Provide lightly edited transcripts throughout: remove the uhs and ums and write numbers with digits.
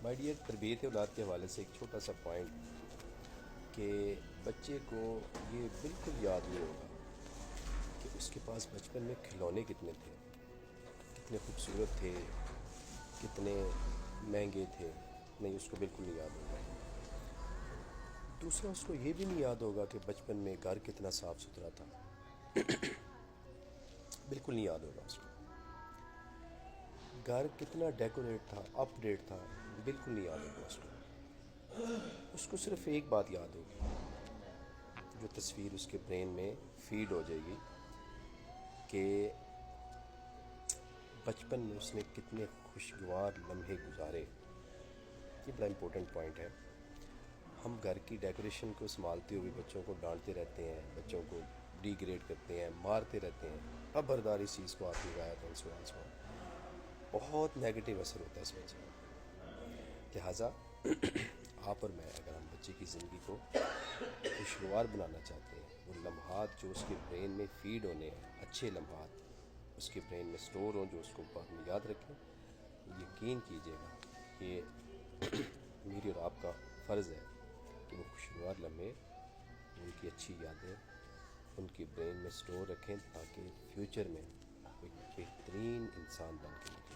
My dear, تربیت اولاد کے حوالے سے ایک چھوٹا سا پوائنٹ کہ بچے کو یہ بالکل یاد نہیں ہوگا کہ اس کے پاس بچپن میں کھلونے کتنے تھے، کتنے خوبصورت تھے، کتنے مہنگے تھے. نہیں، اس کو بالکل نہیں یاد ہوگا. دوسرا، اس کو یہ بھی نہیں یاد ہوگا کہ بچپن میں گھر کتنا صاف ستھرا تھا. بالکل نہیں یاد ہوگا اس کو. گھر کتنا ڈیکوریٹ تھا، اپ ڈیٹ تھا، بالکل نہیں یاد ہوگا اس کو. اس کو صرف ایک بات یاد ہوگی، جو تصویر اس کے برین میں فیڈ ہو جائے گی کہ بچپن میں اس نے کتنے خوشگوار لمحے گزارے. یہ بڑا امپورٹنٹ پوائنٹ ہے. ہم گھر کی ڈیکوریشن کو سنبھالتے ہوئے بچوں کو ڈانٹتے رہتے ہیں، بچوں کو ڈی گریڈ کرتے ہیں، مارتے رہتے ہیں، خبردار اس چیز کو آپ کی رعایت اور بہت نیگیٹو اثر ہوتا ہے اس بچے کا. لہٰذا آپ اور میں، اگر ہم بچے کی زندگی کو خوشگوار بنانا چاہتے ہیں، وہ لمحات جو اس کے برین میں فیڈ ہونے ہیں، اچھے لمحات اس کے برین میں سٹور ہوں جو اس کو بعد میں یاد رکھیں، یقین کیجیے گا کہ میری اور آپ کا فرض ہے کہ وہ خوشگوار لمحے، ان کی اچھی یادیں ان کی برین میں سٹور رکھیں، تاکہ فیوچر میں ایک بہترین انسان بن کے نکلیں.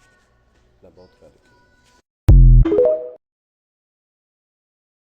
اپنا بہت خیال رکھیں.